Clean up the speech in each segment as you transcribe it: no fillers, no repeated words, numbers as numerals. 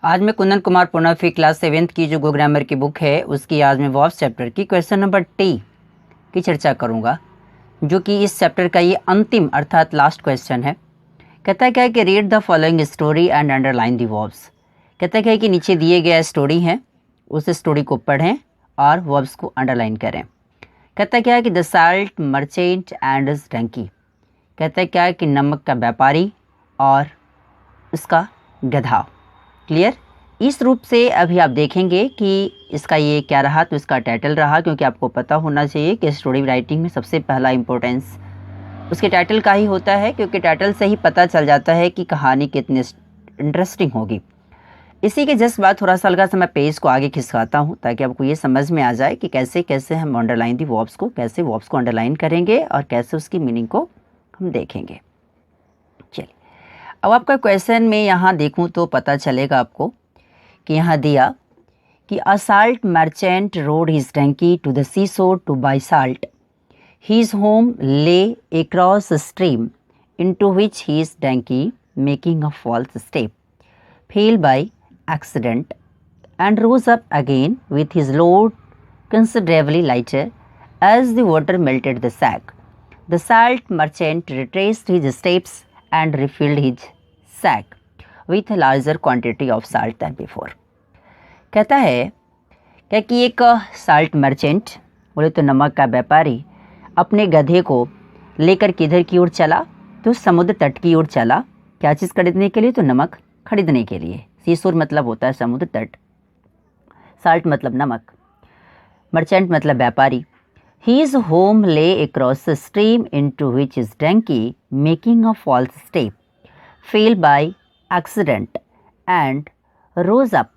आज मैं Kundan Kumar पुनर्फी class 7th की जो गो ग्रामर की बुक है उसकी आज मैं वॉब्स चैप्टर की क्वेश्चन नंबर टी की चर्चा करूंगा, जो कि इस चैप्टर का ये अंतिम अर्थात लास्ट क्वेश्चन है। कहता क्या है कि read the following story and underline the verbs. कहता क्या है कि नीचे दिए गया स्टोरी है, उस स्टोरी को पढ़ें और वर्ब्स को अंडरलाइन करें। कहता क्या है कि the salt merchant and his donkey. कहता क्या है कि नमक का व्यापारी और उसका गधा। क्लियर। इस रूप से अभी आप देखेंगे कि इसका ये क्या रहा, तो इसका टाइटल रहा, क्योंकि आपको पता होना चाहिए कि स्टोरी राइटिंग में सबसे पहला इम्पोर्टेंस उसके टाइटल का ही होता है, क्योंकि टाइटल से ही पता चल जाता है कि कहानी कितनी इंटरेस्टिंग होगी। इसी के जस्ट बाद थोड़ा सा हल्का सा मैं पेज को आगे खिसकाता हूँ ताकि आपको ये समझ में आ जाए कि कैसे कैसे हम अंडरलाइन दी वर्ब्स को, कैसे वर्ब्स को अंडरलाइन करेंगे और कैसे उसकी मीनिंग को हम देखेंगे। चलिए, अब आपका क्वेश्चन में यहाँ देखूँ तो पता चलेगा आपको कि यहाँ दिया कि a salt merchant road his donkey to the sea shore to buy salt. His home lay across a stream into which his donkey, making a false step, fell by accident and rose up again with his load considerably lighter as the water melted the sack. The salt merchant retraced his steps and refilled his sack with a larger quantity of salt than before. कहता है क्या कि एक salt merchant, बोले तो नमक का व्यापारी, अपने गधे को लेकर किधर की ओर चला, तो समुद्र तट की ओर चला। क्या चीज़ खरीदने के लिए, तो नमक खरीदने के लिए। सीशोर मतलब होता है समुद्र तट, साल्ट मतलब नमक, मर्चेंट मतलब व्यापारी। His home lay across a stream into which his donkey, making a false step, fell by accident and rose up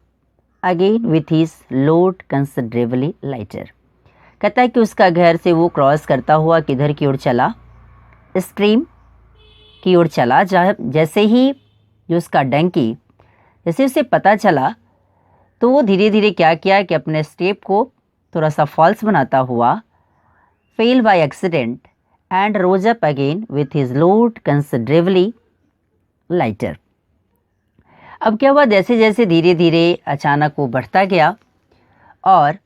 again with his load considerably lighter. कहता है कि उसका घर से वो क्रॉस करता हुआ किधर की ओर चला, स्ट्रीम की ओर चला। जैसे ही जो उसका डंकी, जैसे उसे पता चला तो वो धीरे धीरे क्या किया कि अपने स्टेप को थोड़ा सा फॉल्स बनाता हुआ fell by accident and rose up again with his load considerably lighter. अब क्या हुआ, जैसे जैसे धीरे धीरे अचानक वो बढ़ता गया और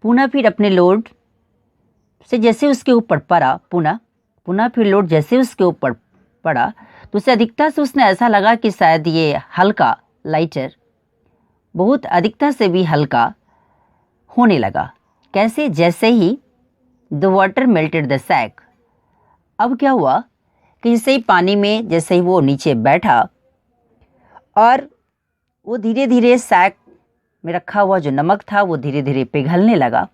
पुनः फिर अपने लोड से जैसे उसके ऊपर पड़ा, पुनः फिर लोड जैसे उसके ऊपर पड़ा तो उसे अधिकता से उसने ऐसा लगा कि शायद ये हल्का, लाइटर, बहुत अधिकता से भी हल्का होने लगा। कैसे, जैसे ही the water melted the sack. अब क्या हुआ कि जैसे ही पानी में जैसे ही वो नीचे बैठा और वो धीरे धीरे सैक में रखा हुआ जो नमक था वो धीरे धीरे पिघलने लगा।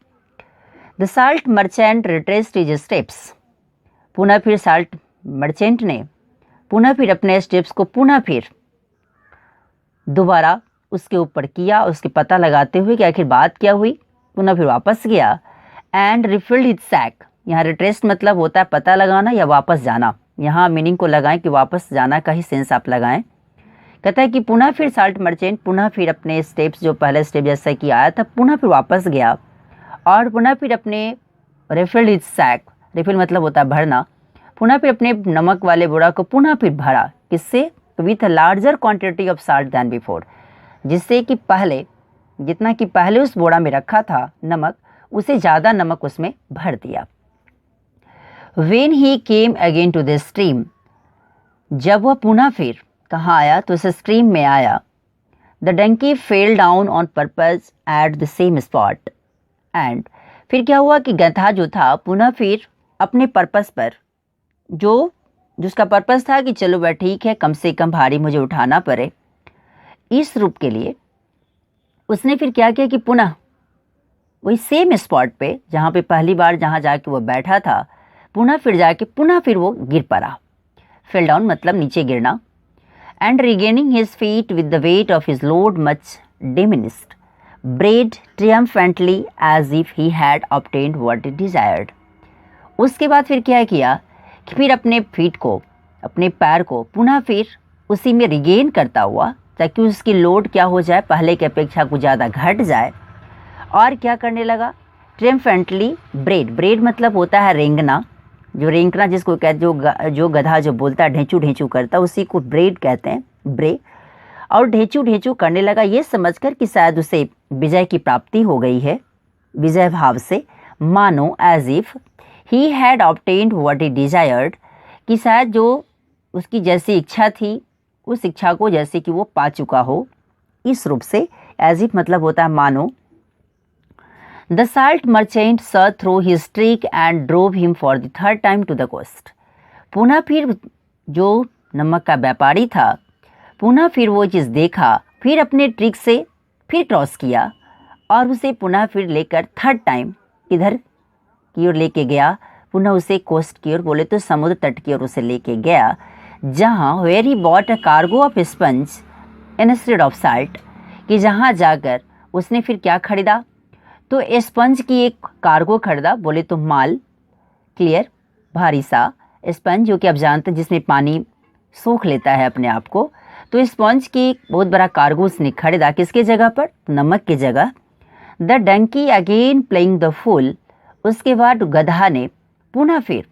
The salt merchant retraced his steps. पुनः फिर साल्ट मर्चेंट ने पुनः फिर अपने स्टेप्स को पुनः फिर दोबारा उसके ऊपर किया, उसके पता लगाते हुए कि आखिर बात क्या हुई। पुनः फिर वापस गया एंड रिफिल्ड हिज सैक। यहाँ रिट्रेस्ट मतलब होता है पता लगाना या वापस जाना। यहाँ मीनिंग को लगाएं कि वापस जाना का ही सेंस आप लगाएं। कहता है कि पुनः फिर साल्ट मर्चेंट पुनः फिर अपने स्टेप्स, जो पहले स्टेप जैसा कि आया था, पुनः फिर वापस गया और पुनः फिर अपने रिफिल्ड हिज सैक, रिफिल मतलब होता है भरना, पुनः फिर अपने नमक वाले बोरा को पुनः फिर भरा। किससे, with a larger quantity of salt then before, जिससे कि पहले जितना कि पहले उस बोरा में रखा था नमक, उसे ज़्यादा नमक उसमें भर दिया। When he came again to the stream, जब वह पुनः फिर कहाँ आया, तो उस स्ट्रीम में आया। The donkey fell down on purpose at the same spot and, फिर क्या हुआ कि गधा जो था पुनः फिर अपने पर्पस पर, जो जिसका पर्पस था कि चलो वह ठीक है, कम से कम भारी मुझे उठाना पड़े, इस रूप के लिए उसने फिर क्या किया कि पुनः वही सेम स्पॉट पे जहाँ पे पहली बार जहाँ जाके वो बैठा था, पुनः फिर जाके पुनः फिर वो गिर पड़ा। फेल डाउन मतलब नीचे गिरना। And regaining his feet with the weight of his load much diminished, brayed triumphantly as if he had obtained what he desired. उसके बाद फिर क्या किया कि फिर अपने फीट को, अपने पैर को पुनः फिर उसी में रिगेन करता हुआ, ताकि उसकी लोड क्या हो जाए, पहले की अपेक्षा कुछ ज़्यादा घट जाए। और क्या करने लगा, ट्रियम्फेंटली ब्रेड मतलब होता है रेंगना, जो रेंगना जिसको कहते, जो गधा जो बोलता है ढेंचू ढेंचू करता, उसी को ब्रेड कहते हैं, ब्रे। और ढेंचू ढेंचू करने लगा, ये समझकर कि शायद उसे विजय की प्राप्ति हो गई है, विजय भाव से, मानो as if he had obtained what he desired, कि शायद जो उसकी जैसी इच्छा थी उस इच्छा को जैसे कि वो पा चुका हो। इस रूप से एज इफ मतलब होता है मानो। The salt merchant saw through his trick and drove him for the third time to the coast. पुनः फिर जो नमक का व्यापारी था, पुनः फिर वो चीज़ देखा, फिर अपने ट्रिक से फिर क्रॉस किया और उसे पुनः फिर लेकर थर्ड टाइम इधर की ओर लेके गया, पुनः उसे कोस्ट की ओर, बोले तो समुद्र तट की ओर उसे लेके गया, जहाँ where he bought a cargo of sponge instead of salt, कि जहाँ जाकर उसने फिर क्या खरीदा, तो स्पंज की एक कार्गो खरीदा, बोले तो माल, क्लियर, भारी सा स्पंज जो कि आप जानते हैं जिसमें पानी सोख लेता है अपने आप को, तो स्पंज की एक बहुत बड़ा कार्गो उसने खरीदा, किसके जगह पर, नमक की जगह। The donkey again playing the fool, उसके बाद गधा ने पुनः फिर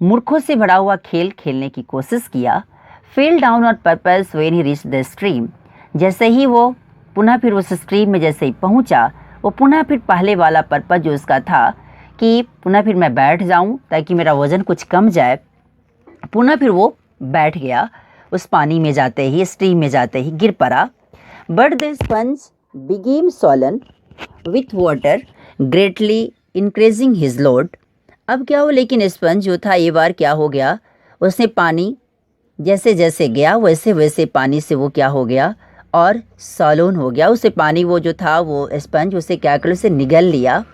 मूर्खों से भरा हुआ खेल खेलने की कोशिश किया। Fail down on purpose when he reach the stream, जैसे ही वो पुनः फिर उस स्ट्रीम में जैसे ही पहुंचा, वो पुनः फिर पहले वाला पर्पस जो उसका था कि पुनः फिर मैं बैठ जाऊं ताकि मेरा वज़न कुछ कम जाए, पुनः फिर वो बैठ गया उस पानी में जाते ही, स्ट्रीम में जाते ही गिर पड़ा। But the sponge became sodden with water greatly increasing his load. अब क्या हो, लेकिन स्पंज जो था ये बार क्या हो गया, उसने पानी जैसे जैसे गया वैसे वैसे पानी से वो क्या हो गया और सॉलोन हो गया। उसे पानी वो जो था वो स्पंज उसे क्या कर उसे निगल लिया,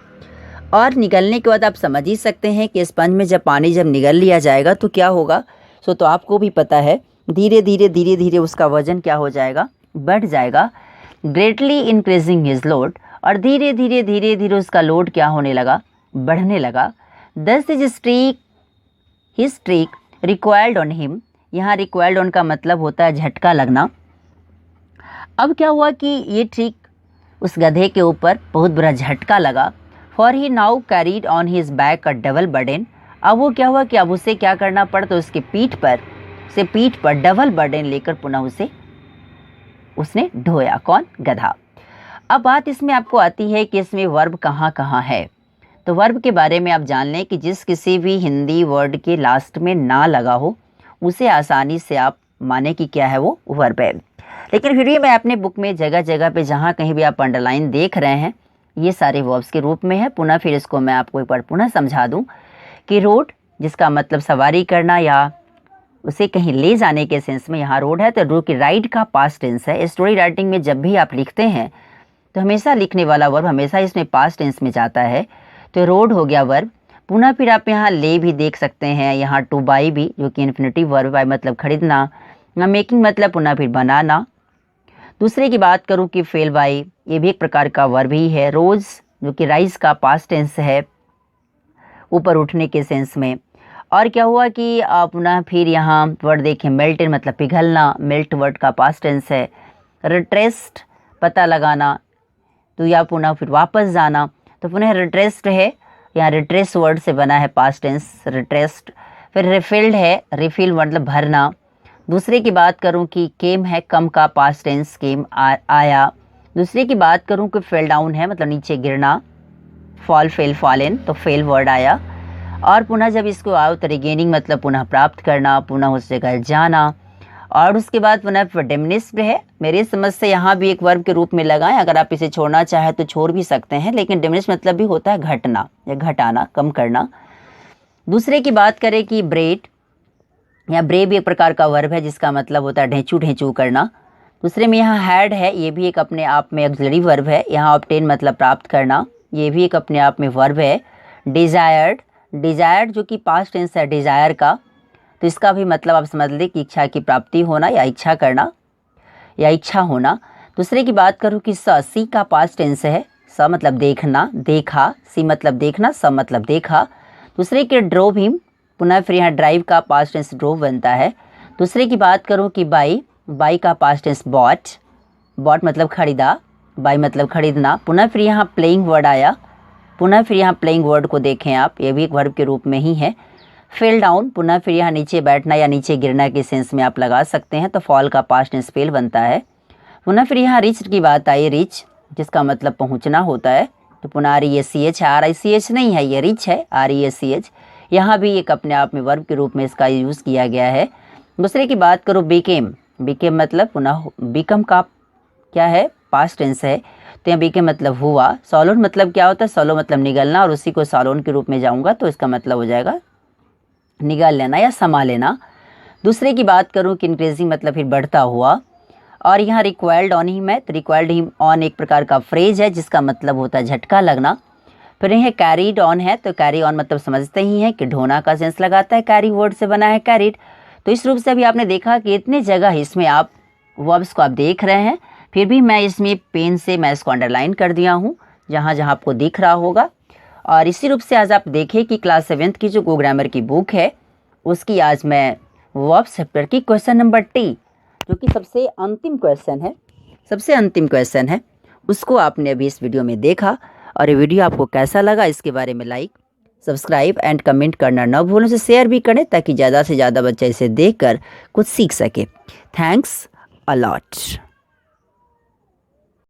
और निगलने के बाद आप समझ ही सकते हैं कि स्पंज में जब पानी जब निगल लिया जाएगा तो क्या होगा। सो तो आपको भी पता है धीरे धीरे उसका वजन क्या हो जाएगा, बढ़ जाएगा। ग्रेटली इंक्रीजिंग हिज लोड, और धीरे धीरे उसका लोड क्या होने लगा, बढ़ने लगा। दस is streak his streak required on him, यहाँ रिक्वायर्ड ऑन का मतलब होता है झटका लगना। अब क्या हुआ कि ये ट्रिक उस गधे के ऊपर बहुत बुरा झटका लगा। For he now carried on his back a double burden, अब वो क्या हुआ कि अब उसे क्या करना पड़ा, तो उसके पीठ पर डबल बर्डन लेकर पुनः उसने ढोया। कौन, गधा। अब बात इसमें आपको आती है कि इसमें वर्ब कहाँ कहाँ है। तो वर्ब के बारे में आप जान लें कि जिस किसी भी हिंदी वर्ड के लास्ट में ना लगा हो उसे आसानी से आप माने कि क्या है, वो वर्ब है। लेकिन फिर भी मैं अपने बुक में जगह जगह पे जहाँ कहीं भी आप अंडरलाइन देख रहे हैं ये सारे वर्ब्स के रूप में है। पुनः फिर इसको मैं आपको एक बार पुनः समझा दूं कि रोड जिसका मतलब सवारी करना या उसे कहीं ले जाने के सेंस में यहाँ रोड है, तो रोड की राइड का पास्ट टेंस है। स्टोरी राइटिंग में जब भी आप लिखते हैं तो हमेशा लिखने वाला वर्ब हमेशा इसमें पास्ट टेंस में जाता है, तो रोड हो गया वर्ब। पुनः फिर आप यहाँ ले भी देख सकते हैं, यहाँ टू बाई भी जो कि इन्फिनिटिव वर्ब, बाई मतलब खरीदना, मेकिंग मतलब पुनः फिर बनाना। दूसरे की बात करूँ कि फेल बाई, ये भी एक प्रकार का वर्ब ही है। रोज जो कि राइज का पास्ट टेंस है, ऊपर उठने के सेंस में। और क्या हुआ कि पुनः फिर यहाँ वर्ड देखें मेल्टेड मतलब पिघलना, मेल्ट वर्ड का पास्ट टेंस है। रिट्रेस्ड पता लगाना, तो या पुनः फिर वापस जाना, तो पुनः रिट्रेस्ड है, यहाँ रिट्रेस वर्ड से बना है पास्ट टेंस रिट्रेस्ड। फिर रिफिल्ड है, रिफिल मतलब भरना। दूसरे की बात करूं कि केम है, कम का पास्ट टेंस केम आया। दूसरे की बात करूं कि फेल डाउन है मतलब नीचे गिरना, फॉल फेल फॉलन, तो फेल वर्ड आया। और पुनः जब इसको आओ तो रिगेनिंग मतलब पुनः प्राप्त करना, पुनः उस जगह जाना। और उसके बाद पुनः डिमिनिश्ड है, मेरी समझ से यहाँ भी एक वर्ब के रूप में लगाएं। अगर आप इसे छोड़ना चाहें तो छोड़ भी सकते हैं, लेकिन डिमिनिश मतलब भी होता है घटना या घटाना, कम करना। दूसरे की बात करें कि ब्रेड या ब्रेव एक प्रकार का वर्ब है जिसका मतलब होता है ढेंचू ढेंचू करना। दूसरे में यहाँ हैड है, ये भी एक अपने आप में ऑक्सिलरी वर्ब है। यहाँ ऑब्टेन मतलब प्राप्त करना, ये भी एक अपने आप में वर्ब है। डिजायर्ड, डिजायर्ड जो कि पास्ट टेंस है डिजायर का, तो इसका भी मतलब आप समझ लें कि इच्छा की प्राप्ति होना या इच्छा करना या इच्छा होना। दूसरे की बात करूँ कि सी का पास्ट टेंस है, स मतलब देखना, देखा, सी मतलब देखना, स मतलब देखा। दूसरे के ड्रोव हिम, पुनः फिर यहाँ ड्राइव का पास्ट टेंस ड्रोव बनता है। दूसरे की बात करूँ कि बाई, बाई का पास्ट टेंस बॉट, बॉट मतलब खरीदा, बाई मतलब खरीदना। पुनः फिर यहाँ प्लेइंग वर्ड आया, पुनः फिर यहाँ प्लेइंग वर्ड को देखें आप, ये भी एक वर्ब के रूप में ही है। फेल डाउन, पुनः फिर यहाँ नीचे बैठना या नीचे गिरना के सेंस में आप लगा सकते हैं, तो फॉल का पास्ट टेंस फेल बनता है। पुनः फिर यहाँ रिच की बात आई, रिच जिसका मतलब पहुँचना होता है, तो पुनः REACH, RICH नहीं है, ये रिच है, REACH। यहाँ भी एक अपने आप में वर्ब के रूप में इसका यूज़ किया गया है। दूसरे की बात करो बिकेम, बिकेम मतलब पुनः बिकम का क्या है, पास्ट टेंस है, तो यहाँ बिकेम मतलब हुआ। सॉलोन मतलब क्या होता है, सॉलो मतलब निगलना, और उसी को सॉलोन के रूप में जाऊँगा तो इसका मतलब हो जाएगा निगल लेना या समा लेना। दूसरे की बात करूँ कि इंक्रीजिंग मतलब फिर बढ़ता हुआ, और यहाँ रिक्वायर्ड ऑन हिम है, तो रिक्वायर्ड हिम ऑन एक प्रकार का फ्रेज है जिसका मतलब होता है झटका लगना। फिर यह कैरीड ऑन है, तो कैरी ऑन मतलब समझते ही हैं कि ढोना का सेंस लगाता है, कैरी वर्ड से बना है कैरीड। तो इस रूप से अभी आपने देखा कि इतने जगह इसमें आप वर्ब्स को आप देख रहे हैं, फिर भी मैं इसमें पेन से मैं इसको अंडरलाइन कर दिया हूँ जहाँ जहाँ आपको दिख रहा होगा। और इसी रूप से आज आप देखें कि क्लास 7th की जो गो ग्रामर की बुक है उसकी आज मैं वर्ब्स चैप्टर की क्वेश्चन नंबर टी, जो कि सबसे अंतिम क्वेश्चन है, उसको आपने अभी इस वीडियो में देखा। और ये वीडियो आपको कैसा लगा इसके बारे में लाइक, सब्सक्राइब एंड कमेंट करना न भूलें, उसे शेयर भी करें ताकि ज़्यादा से ज़्यादा बच्चा इसे देखकर कुछ सीख सके। Thanks a lot.